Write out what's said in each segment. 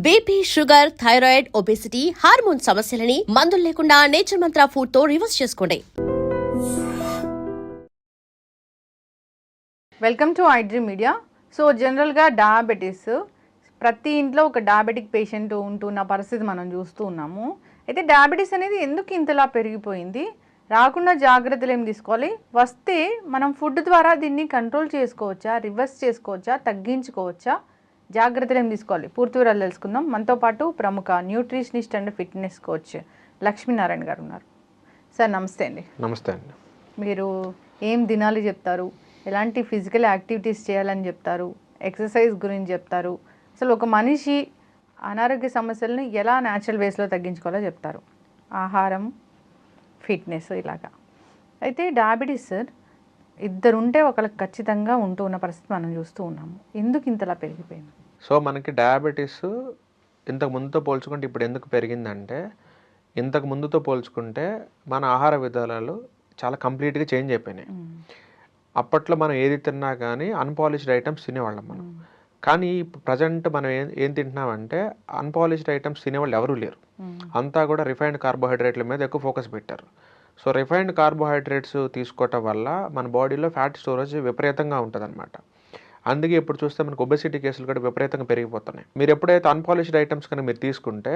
BP, sugar, thyroid, obesity, hormone సమస్యలని మందులు లేకుండా నేచర్ మంత్ర ఫుడ్ తో రివర్స్ చేసుకోండి. Welcome to iDream media. So జనరల్గా డయాబెటీస్ ప్రతి ఇంట్లో ఒక డయాబెటిక్ పేషెంట్ ఉంటున్న పరిస్థితి మనం చూస్తూ ఉన్నాము. అయితే డయాబెటీస్ అనేది ఎందుకు ఇంతలా పెరిగిపోయింది, రాకుండా జాగ్రత్తలు ఏం తీసుకోవాలి, వస్తే మనం ఫుడ్ ద్వారా దీన్ని కంట్రోల్ చేసుకోవచ్చా, రివర్స్ చేసుకోవచ్చా, తగ్గించుకోవచ్చా, జాగ్రత్తలు ఏం తీసుకోవాలి, పూర్తి వివరాలు తెలుసుకుందాం. మనతో పాటు ప్రముఖ nutritionist and fitness coach Lakshminarayana గారు ఉన్నారు. సార్ నమస్తే అండి. నమస్తే అండి. మీరు ఏం దినాలు చెప్తారు, ఎలాంటి ఫిజికల్ యాక్టివిటీస్ చేయాలని చెప్తారు, ఎక్సర్సైజ్ గురించి చెప్తారు, అసలు ఒక మనిషి అనారోగ్య సమస్యలను ఎలా న్యాచురల్ వేస్లో తగ్గించుకోవాలో చెప్తారు, ఆహారం, ఫిట్నెస్ ఇలాగా. అయితే డయాబెటీస్ సార్ ఇద్దరుంటే ఒకరికి ఖచ్చితంగా ఉంటూ ఉన్న పరిస్థితి మనం చూస్తూ ఉన్నాము. ఎందుకు ఇంతలా పెరిగిపోయింది? సో మనకి డయాబెటీస్ ఇంతకు ముందుతో పోల్చుకుంటే ఇప్పుడు ఎందుకు పెరిగిందంటే, ఇంతకు ముందుతో పోల్చుకుంటే మన ఆహార విధానాలు చాలా కంప్లీట్గా చేంజ్ అయిపోయినాయి. అప్పట్లో మనం ఏది తిన్నా కానీ అన్పాలిష్డ్ ఐటమ్స్ తినేవాళ్ళం మనం. కానీ ప్రజెంట్ మనం ఏం తింటున్నామంటే అన్పాలిష్డ్ ఐటమ్స్ తినేవాళ్ళు ఎవరూ లేరు. అంతా కూడా రిఫైన్డ్ కార్బోహైడ్రేట్ల మీద ఎక్కువ ఫోకస్ పెట్టారు. సో రిఫైన్డ్ కార్బోహైడ్రేట్స్ తీసుకోవటం వల్ల మన బాడీలో ఫ్యాట్ స్టోరేజ్ విపరీతంగా ఉంటుంది అనమాట. అందుకే ఇప్పుడు చూస్తే మనకు ఒబెసిటీ కేసులు కూడా విపరీతంగా పెరిగిపోతున్నాయి. మీరు ఎప్పుడైతే అన్పాలిష్డ్ ఐటమ్స్ కనుక మీరు తీసుకుంటే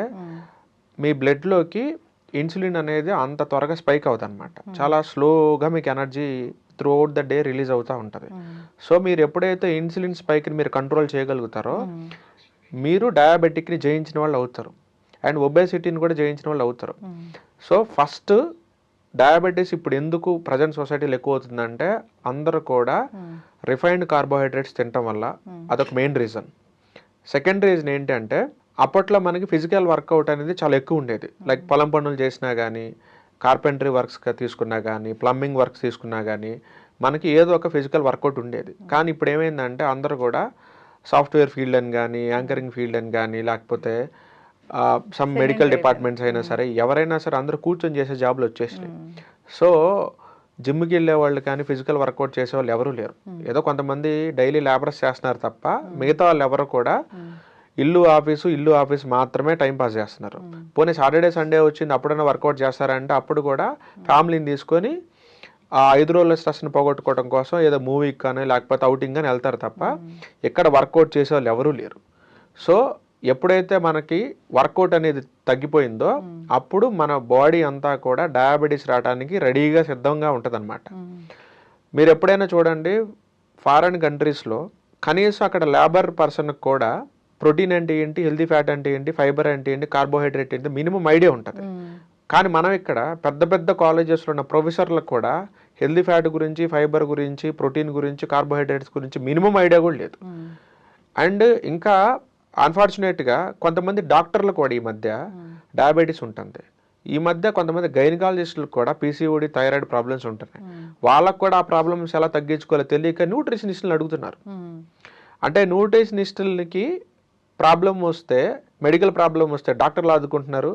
మీ బ్లడ్లోకి ఇన్సులిన్ అనేది అంత త్వరగా స్పైక్ అవుతుంది అనమాట. చాలా స్లోగా మీకు energy through out the day release అవుతూ ఉంటుంది. సో మీరు ఎప్పుడైతే ఇన్సులిన్ స్పైక్ని మీరు కంట్రోల్ చేయగలుగుతారో మీరు డయాబెటిక్ని జయించిన వాళ్ళు అవుతారు, అండ్ ఒబేసిటీని కూడా జయించిన వాళ్ళు అవుతారు. సో ఫస్ట్ డయాబెటీస్ ఇప్పుడు ఎందుకు ప్రజెంట్ సొసైటీలో ఎక్కువ అవుతుందంటే అందరూ కూడా రిఫైన్డ్ కార్బోహైడ్రేట్స్ తినటం వల్ల, అదొక మెయిన్ రీజన్. సెకండ్ రీజన్ ఏంటంటే అప్పట్లో మనకి ఫిజికల్ వర్కౌట్ అనేది చాలా ఎక్కువ ఉండేది. లైక్ పొలం పనులు చేసినా కానీ, కార్పెంటరీ వర్క్స్ తీసుకున్నా కానీ, ప్లంబింగ్ వర్క్స్ తీసుకున్నా కానీ మనకి ఏదో ఒక ఫిజికల్ వర్కౌట్ ఉండేది. కానీ ఇప్పుడు ఏమైందంటే అందరూ కూడా సాఫ్ట్వేర్ ఫీల్డ్ అని కానీ, యాంకరింగ్ ఫీల్డ్ అని కానీ, లేకపోతే సమ్ మెడికల్ డిపార్ట్మెంట్స్ అయినా సరే, ఎవరైనా సరే అందరూ కూర్చొని చేసే జాబ్లు వచ్చేసినాయి. సో జిమ్కి వెళ్ళే వాళ్ళు కానీ, ఫిజికల్ వర్కౌట్ చేసే వాళ్ళు ఎవరూ లేరు. ఏదో కొంతమంది డైలీ లేబరర్స్ చేస్తున్నారు తప్ప మిగతా వాళ్ళు ఎవరు కూడా ఇల్లు ఆఫీసు మాత్రమే టైం పాస్ చేస్తున్నారు. పోనీ సాటర్డే సండే వచ్చింది అప్పుడైనా వర్కౌట్ చేస్తారంటే అప్పుడు కూడా ఫ్యామిలీని తీసుకొని ఆ 5 రోజుల స్ట్రెస్ని పోగొట్టుకోవడం కోసం ఏదో మూవీకి కానీ లేకపోతే అవుటింగ్ కానీ వెళ్తారు తప్ప ఇక్కడ వర్కౌట్ చేసే వాళ్ళు ఎవరూ లేరు. సో ఎప్పుడైతే మనకి వర్కౌట్ అనేది తగ్గిపోయిందో అప్పుడు మన బాడీ అంతా కూడా డయాబెటీస్ రావడానికి రెడీగా సిద్ధంగా ఉంటుంది అనమాట. మీరు ఎప్పుడైనా చూడండి, ఫారెన్ కంట్రీస్లో కనీసం అక్కడ లేబర్ పర్సన్కి కూడా ప్రోటీన్ అంటే ఏంటి, హెల్తీ ఫ్యాట్ అంటే ఏంటి, ఫైబర్ అంటే ఏంటి, కార్బోహైడ్రేట్ ఏంటి మినిమం ఐడియా ఉంటుంది. కానీ మనం ఇక్కడ పెద్ద పెద్ద కాలేజెస్లో ఉన్న ప్రొఫెసర్లకు కూడా హెల్తీ ఫ్యాట్ గురించి, ఫైబర్ గురించి, ప్రోటీన్ గురించి, కార్బోహైడ్రేట్స్ గురించి మినిమం ఐడియా కూడా లేదు. అండ్ ఇంకా అన్ఫార్చునేట్గా కొంతమంది డాక్టర్లు కూడా ఈ మధ్య డయాబెటీస్ ఉంటుంది. ఈ మధ్య కొంతమంది గైనకాలజిస్టులకు కూడా పీసీఓడి, థైరాయిడ్ ప్రాబ్లమ్స్ ఉంటున్నాయి. వాళ్ళకు కూడా ఆ ప్రాబ్లమ్స్ ఎలా తగ్గించుకోవాలో తెలియక న్యూట్రిషనిస్టులు అడుగుతున్నారు. అంటే న్యూట్రిషనిస్టులకి ప్రాబ్లం వస్తే, మెడికల్ ప్రాబ్లం వస్తే డాక్టర్లు ఆదుకుంటున్నారు.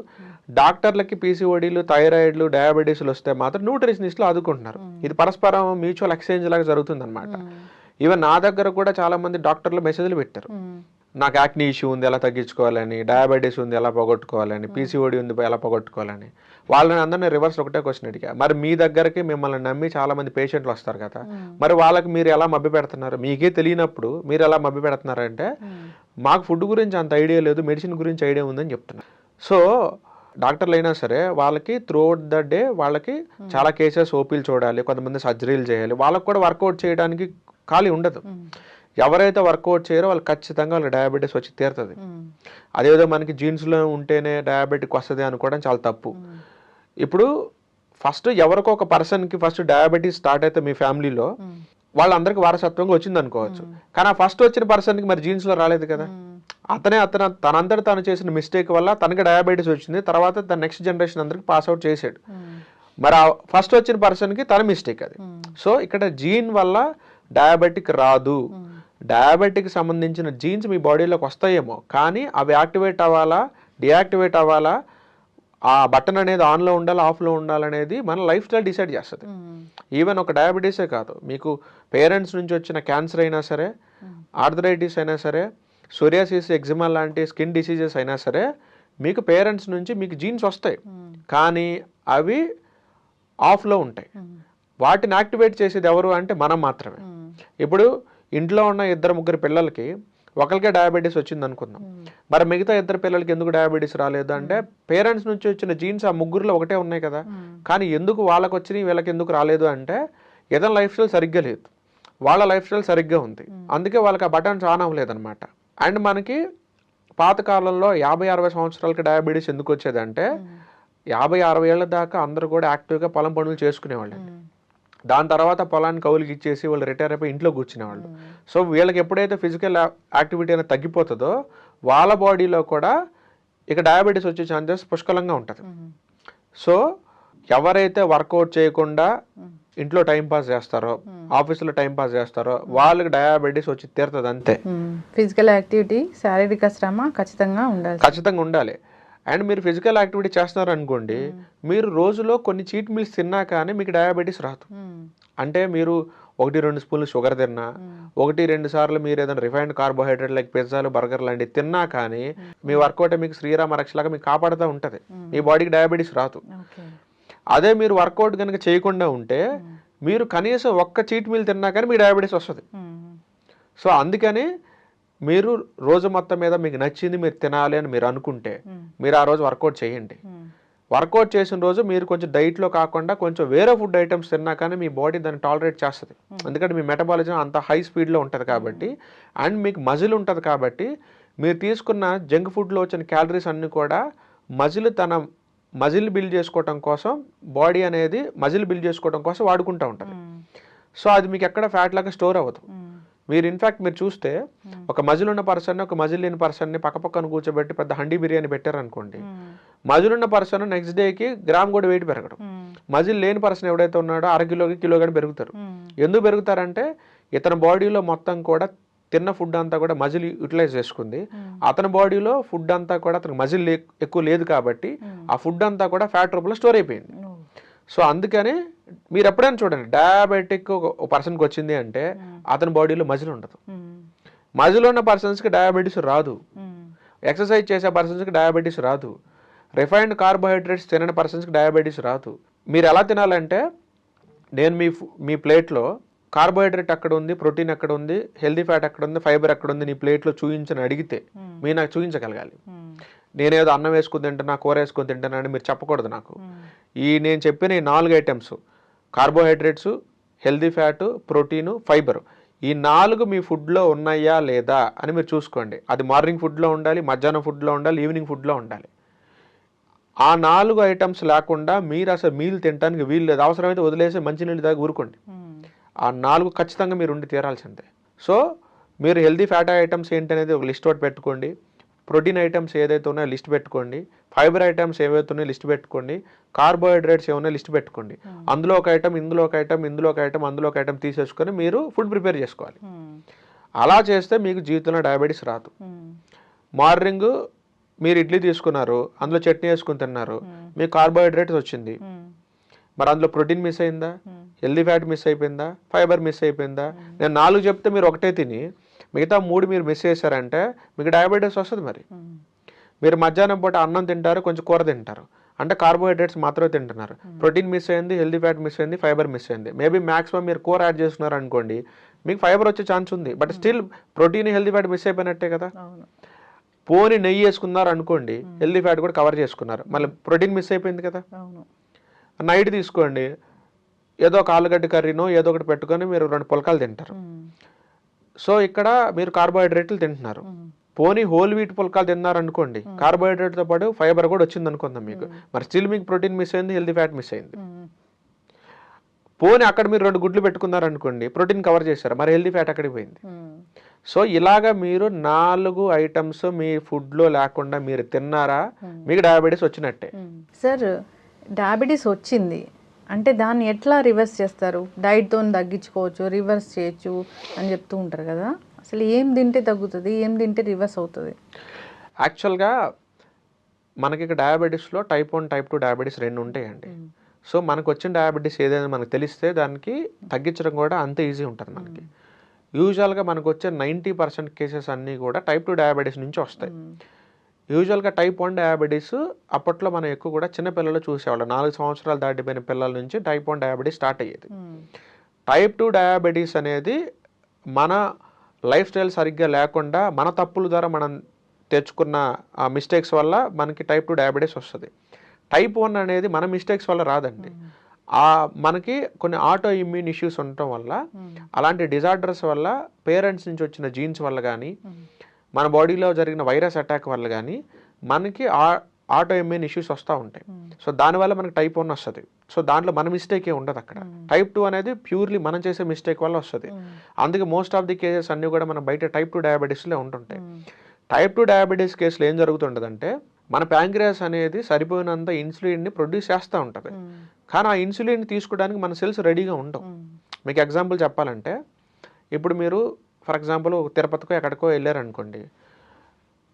డాక్టర్లకి పీసీఓడీలు, థైరాయిడ్లు, డయాబెటీస్లు వస్తే మాత్రం న్యూట్రిషనిస్టులు ఆదుకుంటున్నారు. ఇది పరస్పరం మ్యూచువల్ ఎక్స్చేంజ్ లాగా జరుగుతుంది అనమాట. ఈవెన్ నా దగ్గర కూడా చాలా మంది డాక్టర్లు మెసేజ్లు పెట్టారు, నాకు యాక్నీ ఇష్యూ ఉంది ఎలా తగ్గించుకోవాలని, డయాబెటీస్ ఉంది ఎలా పోగొట్టుకోవాలని, పీసీఓడి ఉంది ఎలా పోగొట్టుకోవాలని. వాళ్ళని అందరినీ రివర్స్ ఒకటే క్వశ్చన్ అడిగా, మరి మీ దగ్గరికి మిమ్మల్ని నమ్మి చాలా మంది పేషెంట్లు వస్తారు కదా, మరి వాళ్ళకి మీరు ఎలా మభ్య పెడుతున్నారు? మీకే తెలియనప్పుడు మీరు ఎలా మభ్య పెడుతున్నారంటే మాకు ఫుడ్ గురించి అంత ఐడియా లేదు, మెడిసిన్ గురించి ఐడియా ఉందని చెప్తున్నారు. సో డాక్టర్లు అయినా సరే వాళ్ళకి త్రూ అవుట్ ద డే వాళ్ళకి చాలా కేసెస్ ఓపీలు చూడాలి, కొంతమంది సర్జరీలు చేయాలి, వాళ్ళకి కూడా వర్కౌట్ చేయడానికి ఖాళీ ఉండదు. ఎవరైతే వర్కౌట్ చేయరో వాళ్ళు ఖచ్చితంగా వాళ్ళకి డయాబెటీస్ వచ్చి తీరుతుంది. అదేదో మనకి జీన్స్లో ఉంటేనే డయాబెటిక్ వస్తుంది అనుకోవడం చాలా తప్పు. ఇప్పుడు ఫస్ట్ ఎవరికో ఒక పర్సన్కి ఫస్ట్ డయాబెటీస్ స్టార్ట్ అయితే మీ ఫ్యామిలీలో వాళ్ళందరికీ వారసత్వంగా వచ్చింది అనుకోవచ్చు. కానీ ఆ ఫస్ట్ వచ్చిన పర్సన్కి మరి జీన్స్లో రాలేదు కదా, తనంతట తను చేసిన మిస్టేక్ వల్ల తనకి డయాబెటీస్ వచ్చింది. తర్వాత తన నెక్స్ట్ జనరేషన్ అందరికి పాస్ అవుట్ చేసాడు. మరి ఆ ఫస్ట్ వచ్చిన పర్సన్కి తన మిస్టేక్ అది. సో ఇక్కడ జీన్ వల్ల డయాబెటిక్ రాదు. డయాబెటిక్ సంబంధించిన జీన్స్ మీ బాడీలోకి వస్తాయేమో, కానీ అవి యాక్టివేట్ అవ్వాలా, డియాక్టివేట్ అవ్వాలా, ఆ బటన్ అనేది ఆన్లో ఉండాలి, ఆఫ్లో ఉండాలనేది మన లైఫ్ స్టైల్ డిసైడ్ చేస్తుంది. ఈవెన్ ఒక డయాబెటీసే కాదు, మీకు పేరెంట్స్ నుంచి వచ్చిన క్యాన్సర్ అయినా సరే, ఆర్థరైటిస్ అయినా సరే, సోరియాసిస్, ఎగ్జిమా లాంటి స్కిన్ డిసీజెస్ అయినా సరే మీకు పేరెంట్స్ నుంచి మీకు జీన్స్ వస్తాయి, కానీ అవి ఆఫ్లో ఉంటాయి. వాటిని యాక్టివేట్ చేసేది ఎవరు అంటే మనం మాత్రమే. ఇప్పుడు ఇంట్లో ఉన్న 2-3 పిల్లలకి ఒకరికే డయాబెటీస్ వచ్చింది అనుకుందాం, మరి మిగతా 2 పిల్లలకి ఎందుకు డయాబెటీస్ రాలేదు అంటే పేరెంట్స్ నుంచి వచ్చిన జీన్స్ ఆ ముగ్గురులో ఒకటే ఉన్నాయి కదా. కానీ ఎందుకు వాళ్ళకి వచ్చినాయి వీళ్ళకి ఎందుకు రాలేదు అంటే ఏదైనా లైఫ్ స్టైల్ సరిగ్గా లేదు, వాళ్ళ లైఫ్ స్టైల్ సరిగ్గా ఉంది, అందుకే వాళ్ళకి ఆ బటన్స్ ఆన్ అవ్వలేదన్నమాట. అండ్ మనకి పాతకాలంలో 50-60 సంవత్సరాలకి డయాబెటీస్ ఎందుకు వచ్చేదంటే 50-60 ఏళ్ళ దాకా అందరూ కూడా యాక్టివ్గా పొలం పనులు చేసుకునేవాళ్ళు. దాని తర్వాత పొలాన్ని కౌలుకి ఇచ్చేసి వాళ్ళు రిటైర్ అయిపోయి ఇంట్లో కూర్చునేవాళ్ళు. సో వీళ్ళకి ఎప్పుడైతే ఫిజికల్ యాక్టివిటీ అనేది తగ్గిపోతుందో వాళ్ళ బాడీలో కూడా ఇక డయాబెటీస్ వచ్చే ఛాన్సెస్ పుష్కలంగా ఉంటుంది. సో ఎవరైతే వర్కౌట్ చేయకుండా ఇంట్లో టైంపాస్ చేస్తారో, ఆఫీసులో టైంపాస్ చేస్తారో వాళ్ళకి డయాబెటీస్ వచ్చి తీరుతుంది అంతే. ఫిజికల్ యాక్టివిటీ, శారీరక శ్రమ ఖచ్చితంగా ఉండాలి. అండ్ మీరు ఫిజికల్ యాక్టివిటీ చేస్తున్నారు అనుకోండి, మీరు రోజులో కొన్ని చీట్ మీల్స్ తిన్నా కానీ మీకు డయాబెటీస్ రాదు. అంటే మీరు 1-2 స్పూన్లు షుగర్ తిన్నా, 1-2 సార్లు మీరు ఏదైనా రిఫైన్డ్ కార్బోహైడ్రేట్ లైక్ పిజ్జాలు, బర్గర్ లాంటివి తిన్నా కానీ మీ వర్కౌట్ మీకు శ్రీరామ రక్షలాగా మీకు కాపాడుతూ ఉంటుంది, మీ బాడీకి డయాబెటీస్ రాదు. అదే మీరు వర్కౌట్ కనుక చేయకుండా ఉంటే మీరు కనీసం ఒక్క చీట్ మీల్ తిన్నా కానీ మీకు డయాబెటీస్ వస్తుంది. సో అందుకని మీరు రోజు మొత్తం మీద మీకు నచ్చింది మీరు తినాలి అని మీరు అనుకుంటే మీరు ఆ రోజు వర్కౌట్ చేయండి. వర్కౌట్ చేసిన రోజు మీరు కొంచెం డైట్లో కాకుండా కొంచెం వేరే ఫుడ్ ఐటమ్స్ తిన్నా కానీ మీ బాడీ దాన్ని టాలరేట్ చేస్తుంది, ఎందుకంటే మీ మెటబాలిజం అంత హై స్పీడ్లో ఉంటుంది కాబట్టి. అండ్ మీకు మజిల్ ఉంటుంది కాబట్టి మీరు తీసుకున్న జంక్ ఫుడ్లో వచ్చిన క్యాలరీస్ అన్నీ కూడా మజిల్ బిల్డ్ చేసుకోవటం కోసం, బాడీ అనేది మజిల్ బిల్డ్ చేసుకోవడం కోసం వాడుకుంటూ ఉంటుంది. సో అది మీకు ఎక్కడ ఫ్యాట్ లాగా స్టోర్ అవ్వదు. మీరు ఇన్ఫ్యాక్ట్ మీరు చూస్తే ఒక మజిల్ ఉన్న పర్సన్, ఒక మజిల్ లేని పర్సన్ని పక్కపక్కన కూర్చోబెట్టి పెద్ద హండీ బిర్యానీ పెట్టారనుకోండి, మజిల్ ఉన్న పర్సన్ నెక్స్ట్ డేకి గ్రామ్ కూడా వెయిట్ పెరగడం, మజిల్ లేని పర్సన్ ఎవడైతే ఉన్నాడో 1/2 కిలో కానీ పెరుగుతారు. ఎందుకు పెరుగుతారంటే ఇతని బాడీలో మొత్తం కూడా తిన్న ఫుడ్ అంతా కూడా మజిల్ యూటిలైజ్ చేసుకుంది, అతని బాడీలో ఫుడ్ అంతా కూడా అతనికి మజిల్ ఎక్కువ లేదు కాబట్టి ఆ ఫుడ్ అంతా కూడా ఫ్యాట్ రూపంలో స్టోర్ అయిపోయింది. సో అందుకని మీరు ఎప్పుడైనా చూడండి, డయాబెటిక్ ఒక పర్సన్కి వచ్చింది అంటే అతని బాడీలో మజిల్ ఉండదు. మజిల్ ఉన్న పర్సన్స్కి డయాబెటీస్ రాదు, ఎక్సర్సైజ్ చేసే పర్సన్స్కి డయాబెటీస్ రాదు, రిఫైన్డ్ కార్బోహైడ్రేట్స్ తినని పర్సన్స్కి డయాబెటీస్ రాదు. మీరు ఎలా తినాలంటే నేను మీ ప్లేట్లో కార్బోహైడ్రేట్ ఎక్కడ ఉంది, ప్రోటీన్ ఎక్కడ ఉంది, హెల్దీ ఫ్యాట్ ఎక్కడ ఉంది, ఫైబర్ ఎక్కడ ఉంది నీ ప్లేట్లో చూపించని అడిగితే మీరు నాకు చూపించగలగాలి. నేనేదో అన్నం వేసుకుని తింటున్నా, కూర వేసుకొని తింటున్నా అని మీరు చెప్పకూడదు నాకు. నేను చెప్పిన ఈ 4 items carbohydrates, healthy fat, protein, fibre, ఈ 4 మీ ఫుడ్లో ఉన్నాయా లేదా అని మీరు చూసుకోండి. అది మార్నింగ్ ఫుడ్లో ఉండాలి, మధ్యాహ్నం ఫుడ్లో ఉండాలి, ఈవినింగ్ ఫుడ్లో ఉండాలి. ఆ 4 ఐటమ్స్ లేకుండా మీరు అసలు మీల్ తినడానికి వీలు లేదు. అవసరమైతే వదిలేసి మంచినీళ్ళు దాకా ఊరుకోండి. ఆ 4 ఖచ్చితంగా మీరు ఉండి తీరాల్సిందే. సో మీరు హెల్దీ ఫ్యాట్ ఐటమ్స్ ఏంటనేది ఒక లిస్ట్ అవుట్ పెట్టుకోండి, ప్రోటీన్ ఐటమ్స్ ఏదైతే ఉన్నాయో లిస్ట్ పెట్టుకోండి, ఫైబర్ ఐటమ్స్ ఏవైతే ఉన్నాయో లిస్ట్ పెట్టుకోండి, కార్బోహైడ్రేట్స్ ఏమైనా లిస్ట్ పెట్టుకోండి. అందులో ఒక ఐటమ్, ఇందులో ఒక ఐటమ్, ఇందులో ఒక ఐటమ్, అందులో ఒక ఐటమ్ తీసేసుకొని మీరు ఫుడ్ ప్రిపేర్ చేసుకోవాలి. అలా చేస్తే మీకు జీవితంలో డయాబెటీస్ రాదు. మార్నింగ్ మీరు ఇడ్లీ తీసుకున్నారు, అందులో చట్నీ వేసుకుని తిన్నారు, మీకు కార్బోహైడ్రేట్స్ వచ్చింది, మరి అందులో ప్రోటీన్ మిస్ అయిందా, హెల్దీ ఫ్యాట్ మిస్ అయిపోయిందా, ఫైబర్ మిస్ అయిపోయిందా? నేను 4 చెప్తే మీరు ఒకటే తిని మిగతా 3 మీరు మిస్ చేశారంటే మీకు డయాబెటీస్ వస్తుంది. మరి మీరు మధ్యాహ్నం పూట అన్నం తింటారు, కొంచెం కూర తింటారు, అంటే కార్బోహైడ్రేట్స్ మాత్రమే తింటున్నారు, ప్రోటీన్ మిస్ అయింది, హెల్దీ ఫ్యాట్ మిస్ అయింది, ఫైబర్ మిస్ అయింది. మేబీ మ్యాక్సిమం మీరు కూర యాడ్ చేస్తున్నారు అనుకోండి, మీకు ఫైబర్ వచ్చే ఛాన్స్ ఉంది, but still protein, healthy fat miss అయిపోయినట్టే కదా. పోని నెయ్యి వేసుకున్నారు అనుకోండి, హెల్దీ ఫ్యాట్ కూడా కవర్ చేసుకున్నారు, మళ్ళీ ప్రోటీన్ మిస్ అయిపోయింది కదా. నైట్ తీసుకోండి, ఏదో ఒక ఆలుగడ్డ కర్రీనో ఏదో ఒకటి పెట్టుకొని మీరు 2 పుల్కాలు తింటారు. సో ఇక్కడ మీరు కార్బోహైడ్రేట్లు తింటున్నారు. పోనీ హోల్ వీట్ పుల్కాలు తిన్నారు అనుకోండి, కార్బోహైడ్రేట్తో పాటు ఫైబర్ కూడా వచ్చింది అనుకుందాం మీకు, మరి స్టిల్ మీకు ప్రోటీన్ మిస్ అయింది, హెల్దీ ఫ్యాట్ మిస్ అయింది. పోనీ అక్కడ మీరు 2 గుడ్లు పెట్టుకున్నారు అనుకోండి, ప్రోటీన్ కవర్ చేశారు, మరి హెల్దీ ఫ్యాట్ అక్కడికి పోయింది. సో ఇలాగా మీరు 4 ఐటమ్స్ మీ ఫుడ్లో లేకుండా మీరు తిన్నారా, మీకు డయాబెటీస్ వచ్చినట్టే. సార్, డయాబెటీస్ వచ్చింది అంటే దాన్ని ఎట్లా రివర్స్ చేస్తారు? డైట్తో తగ్గించుకోవచ్చు, రివర్స్ చేయొచ్చు అని చెప్తూ ఉంటారు కదా. అసలు ఏం తింటే తగ్గుతుంది, ఏం తింటే రివర్స్ అవుతుంది? యాక్చువల్గా మనకి ఇక్కడ డయాబెటీస్లో టైప్ 1, టైప్ 2 డయాబెటీస్ 2 ఉంటాయండి. సో మనకు వచ్చిన డయాబెటీస్ ఏదైనా మనకు తెలిస్తే దానికి తగ్గించడం కూడా అంతే ఈజీ ఉంటుంది మనకి. యూజువల్గా మనకు వచ్చే 90% కేసెస్ అన్నీ కూడా టైప్ 2 డయాబెటీస్ నుంచి వస్తాయి. యూజువల్గా టైప్ 1 డయాబెటీస్ అప్పట్లో మనం ఎక్కువ కూడా చిన్నపిల్లలు చూసేవాళ్ళం. 4 సంవత్సరాలు దాటిపోయిన పిల్లల నుంచి టైప్ 1 డయాబెటీస్ స్టార్ట్ అయ్యేది. టైప్ 2 డయాబెటీస్ అనేది మన లైఫ్ స్టైల్ సరిగ్గా లేకుండా మన తప్పుల ద్వారా మనం తెచ్చుకున్న ఆ మిస్టేక్స్ వల్ల మనకి టైప్ 2 డయాబెటీస్ వస్తుంది. టైప్ 1 అనేది మన మిస్టేక్స్ వల్ల రాదండి. మనకి కొన్ని ఆటో ఇమ్యూన్ ఇష్యూస్ ఉండటం వల్ల, అలాంటి డిజార్డర్స్ వల్ల, పేరెంట్స్ నుంచి వచ్చిన జీన్స్ వల్ల కానీ, మన బాడీలో జరిగిన వైరస్ అటాక్ వల్ల కానీ మనకి ఆటో ఇమ్యూన్ ఇష్యూస్ వస్తూ ఉంటాయి. సో దానివల్ల మనకి టైప్ 1 వస్తుంది. సో దాంట్లో మన మిస్టేక్ ఉండదు అక్కడ. టైప్ 2 అనేది ప్యూర్లీ మనం చేసే మిస్టేక్ వల్ల వస్తుంది. అందుకే మోస్ట్ ఆఫ్ ది కేసెస్ అన్నీ కూడా మనం బయట టైప్ 2 డయాబెటీస్లో ఉంటుంటాయి. టైప్ 2 డయాబెటీస్ కేసులో ఏం జరుగుతుంటుందంటే, మన ప్యాంక్రియాస్ అనేది సరిపోయినంత ఇన్సులిన్ని ప్రొడ్యూస్ చేస్తూ ఉంటుంది. కానీ ఆ ఇన్సులిన్ తీసుకోవడానికి మన సెల్స్ రెడీగా ఉండవు. మీకు ఎగ్జాంపుల్ చెప్పాలంటే, ఇప్పుడు మీరు ఫర్ ఎగ్జాంపుల్ తిరుపతికో ఎక్కడికో వెళ్ళారనుకోండి,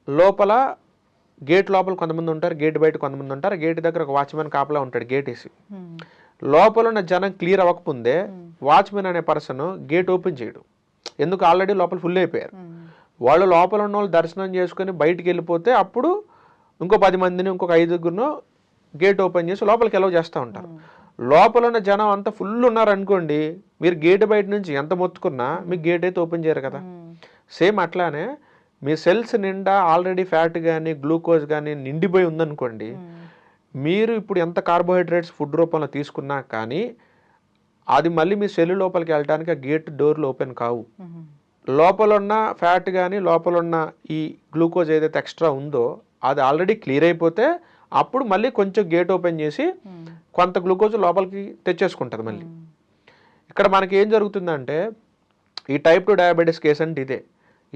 లోపల గేట్ లోపల కొంతమంది ఉంటారు, గేట్ బయట కొంతమంది ఉంటారు. గేట్ దగ్గర ఒక వాచ్మెన్ కాపలా ఉంటాడు గేట్ వేసి. లోపల ఉన్న జనం క్లియర్ అవ్వకముందే వాచ్మెన్ అనే పర్సన్ గేట్ ఓపెన్ చేయడు. ఎందుకు? ఆల్రెడీ లోపల ఫుల్ అయిపోయారు. వాళ్ళు లోపల ఉన్న వాళ్ళు దర్శనం చేసుకుని బయటికి వెళ్ళిపోతే అప్పుడు ఇంకో 10 మందిని, ఇంకొక 5గురినో గేట్ ఓపెన్ చేసి లోపలికి ఎలవ్ చేస్తూ ఉంటారు. లోపల ఉన్న జనం అంతా ఫుల్ ఉన్నారనుకోండి, మీరు గేట్ బయట నుంచి ఎంత మొత్తుకున్నా మీకు గేట్ అయితే ఓపెన్ చేయరు కదా. సేమ్ అట్లానే మీ సెల్స్ నిండా ఆల్రెడీ ఫ్యాట్ కానీ గ్లూకోజ్ కానీ నిండిపోయి ఉందనుకోండి, మీరు ఇప్పుడు ఎంత కార్బోహైడ్రేట్స్ ఫుడ్ రూపంలో తీసుకున్నా కానీ అది మళ్ళీ మీ సెల్ లోపలికి వెళ్ళడానికి ఆ గేట్ డోర్లు ఓపెన్ కావు. లోపల ఉన్న ఫ్యాట్ కానీ లోపల ఉన్న ఈ గ్లూకోజ్ ఏదైతే ఎక్స్ట్రా ఉందో అది ఆల్రెడీ క్లియర్ అయిపోతే అప్పుడు మళ్ళీ కొంచెం గేట్ ఓపెన్ చేసి కొంత గ్లూకోజ్ లోపలికి తెచ్చేసుకుంటుంది మళ్ళీ. ఇక్కడ మనకి ఏం జరుగుతుందంటే, ఈ టైప్ 2 డయాబెటీస్ కేసు అంటే ఇదే.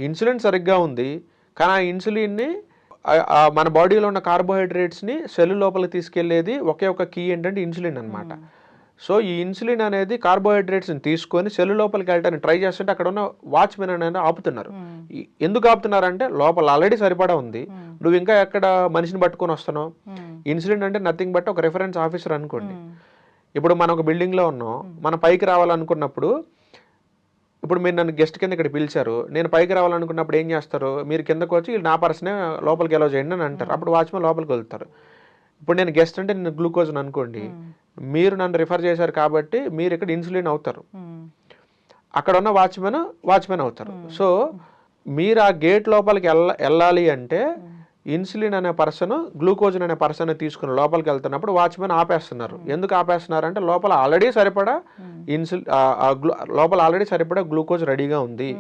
ఇన్సులిన్ సరిగ్గా ఉంది, కానీ ఆ ఇన్సులిన్ని మన బాడీలో ఉన్న కార్బోహైడ్రేట్స్ని సెల్ లోపలికి తీసుకెళ్లేది ఒకే ఒక కీ ఏంటంటే ఇన్సులిన్ అనమాట. సో ఈ ఇన్సులిన్ అనేది కార్బోహైడ్రేట్స్ని తీసుకొని సెల్ లోపలికి వెళ్ళడానికి ట్రై చేస్తుంటే అక్కడ ఉన్న వాచ్మెన్ అనేది ఆపుతున్నారు. ఎందుకు ఆపుతున్నారంటే, లోపల ఆల్రెడీ సరిపడా ఉంది, నువ్వు ఇంకా ఎక్కడ మనిషిని పట్టుకొని వస్తున్నావు. ఇన్సులిన్ అంటే నథింగ్ బట్ ఒక రిఫరెన్స్ ఆఫీసర్ అనుకోండి. ఇప్పుడు మనం ఒక బిల్డింగ్లో ఉన్నాం, మనం పైకి రావాలనుకున్నప్పుడు, ఇప్పుడు మీరు నన్ను గెస్ట్ కింద ఇక్కడ పిలిచారు, నేను పైకి రావాలనుకున్నప్పుడు ఏం చేస్తారు? మీరు కిందకు వచ్చి నా పర్సనే లోపలికి ఎలా చేయండి అని అంటారు. అప్పుడు వాచ్మెన్ లోపలికి వెళ్తారు. ఇప్పుడు నేను గెస్ట్ అంటే నేను గ్లూకోజ్ అనుకోండి, మీరు నన్ను రిఫర్ చేశారు కాబట్టి మీరు ఇక్కడ ఇన్సులిన్ అవుతారు, అక్కడ ఉన్న వాచ్మెన్ అవుతారు. సో మీరు ఆ గేట్ లోపలికి వెళ్ళాలి అంటే ఇన్సులిన్ అనే పర్సన్ గ్లూకోజ్ అనే పర్సన్ తీసుకుని లోపలికి వెళ్తున్నప్పుడు వాచ్మెన్ ఆపేస్తున్నారు. ఎందుకు ఆపేస్తున్నారు అంటే, లోపల ఆల్రెడీ సరిపడా లోపల ఆల్రెడీ సరిపడా గ్లూకోజ్ రెడీగా ఉంది,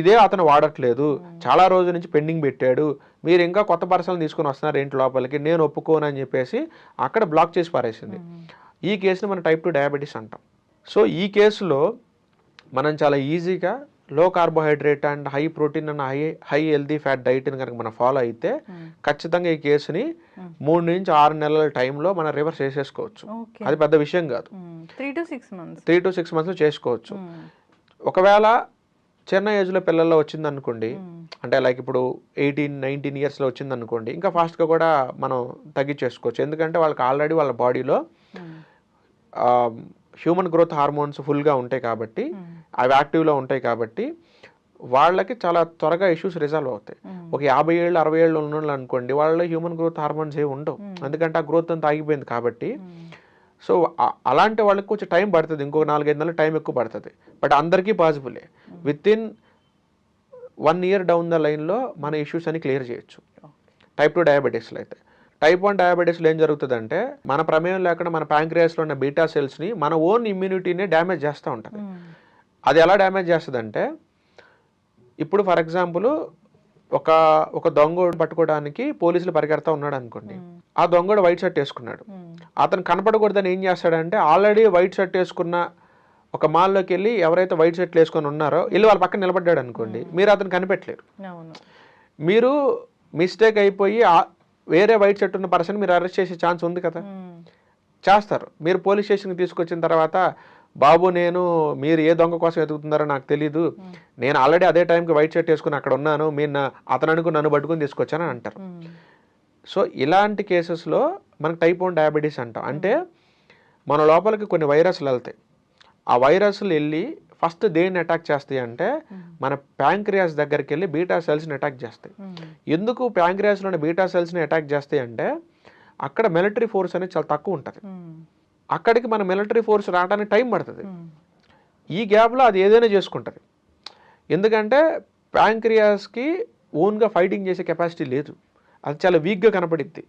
ఇదే అతను వాడట్లేదు, చాలా రోజుల నుంచి పెండింగ్ పెట్టాడు, మీరు ఇంకా కొత్త పర్సన్ తీసుకుని వస్తున్నారు ఏంటి లోపలికి, నేను ఒప్పుకోను అని చెప్పేసి అక్కడ బ్లాక్ చేసి పారేసింది. ఈ కేసుని మనం టైప్ 2 డయాబెటీస్ అంటాం. సో ఈ కేసులో మనం చాలా ఈజీగా low carbohydrate and high protein and high healthy fat డైట్ని కనుక మనం ఫాలో అయితే ఖచ్చితంగా ఈ కేసుని 3 నుంచి 6 నెలల టైంలో మనం రివర్స్ చేసేసుకోవచ్చు. అది పెద్ద విషయం కాదు. 3 to 6 months చేసుకోవచ్చు. ఒకవేళ చిన్న ఏజ్లో పిల్లల్లో వచ్చింది అనుకోండి, అంటే లైక్ ఇప్పుడు 18-19 yearsలో వచ్చింది అనుకోండి, ఇంకా ఫాస్ట్గా కూడా మనం తగ్గించేసుకోవచ్చు. ఎందుకంటే వాళ్ళకి ఆల్రెడీ వాళ్ళ బాడీలో హ్యూమన్ గ్రోత్ హార్మోన్స్ ఫుల్గా ఉంటాయి కాబట్టి, అవి యాక్టివ్లో ఉంటాయి కాబట్టి వాళ్ళకి చాలా త్వరగా ఇష్యూస్ రిజాల్వ్ అవుతాయి. ఒక 50 ఏళ్ళు 60 ఏళ్ళు ఉన్న వాళ్ళు అనుకోండి, వాళ్ళలో హ్యూమన్ గ్రోత్ హార్మోన్స్ ఏమి ఉండవు, ఎందుకంటే ఆ గ్రోత్ అంతా ఆగిపోయింది కాబట్టి. సో అలాంటి వాళ్ళకి కొంచెం టైం పడుతుంది, ఇంకొక 4-5 నెలలు టైం ఎక్కువ పడుతుంది. బట్ అందరికీ పాసిబులే. Within 1 year down the లైన్లో మన ఇష్యూస్ అని క్లియర్ చేయొచ్చు టైప్ 2 డయాబెటీస్లో అయితే. టైప్ 1 డయాబెటీస్లో ఏం జరుగుతుందంటే, మన ప్రమేయం లేకుండా మన ప్యాంక్రియాస్లో ఉన్న బీటా సెల్స్ని మన ఓన్ ఇమ్యూనిటీని డ్యామేజ్ చేస్తూ ఉంటుంది. అది ఎలా డ్యామేజ్ చేస్తుందంటే, ఇప్పుడు ఫర్ ఎగ్జాంపుల్ ఒక దొంగోడు పట్టుకోవడానికి పోలీసులు పరిగెడతా ఉన్నాడు అనుకోండి, ఆ దొంగోడు వైట్ షర్ట్ వేసుకున్నాడు, అతను కనపడకూడదని ఏం చేస్తాడంటే, ఆల్రెడీ వైట్ షర్ట్ వేసుకున్న ఒక మాల్లోకి వెళ్ళి ఎవరైతే వైట్ షర్ట్లు వేసుకొని ఉన్నారో వెళ్ళి వాళ్ళ పక్కన నిలబడ్డాడు అనుకోండి, మీరు అతను కనిపెట్టలేరు. మీరు మిస్టేక్ అయిపోయి వేరే వైట్ షర్ట్ ఉన్న పర్సన్ మీరు అరెస్ట్ చేసే ఛాన్స్ ఉంది కదా, చేస్తారు. మీరు పోలీస్ స్టేషన్కి తీసుకొచ్చిన తర్వాత, బాబు మీరు ఏ దొంగ కోసం వెతుకుతున్నారో నాకు తెలీదు, నేను ఆల్రెడీ అదే టైంకి వైట్ షర్ట్ వేసుకుని అక్కడ ఉన్నాను, మీరు అతను అనుకుని నన్ను పట్టుకుని తీసుకొచ్చానని అంటారు. సో ఇలాంటి కేసెస్లో మనకు టైప్ 1 డయాబెటీస్ అంటాం. అంటే మన లోపలికి కొన్ని వైరస్లు వెళ్తాయి, ఆ వైరస్లు వెళ్ళి ఫస్ట్ దేన్ని అటాక్ చేస్తాయి అంటే మన ప్యాంక్రియాస్ దగ్గరికి వెళ్ళి బీటా సెల్స్ని అటాక్ చేస్తాయి. ఎందుకు ప్యాంక్రియాస్లోని బీటా సెల్స్ని అటాక్ చేస్తాయి అంటే అక్కడ మిలిటరీ ఫోర్స్ అనేది చాలా తక్కువ ఉంటుంది. అక్కడికి మన మిలిటరీ ఫోర్స్ రావడానికి టైం పడుతుంది. ఈ గ్యాప్లో అది ఏదైనా చేసుకుంటుంది. ఎందుకంటే ప్యాంక్రియాస్కి ఓన్గా ఫైటింగ్ చేసే కెపాసిటీ లేదు, అది చాలా వీక్గా కనపడిద్ది.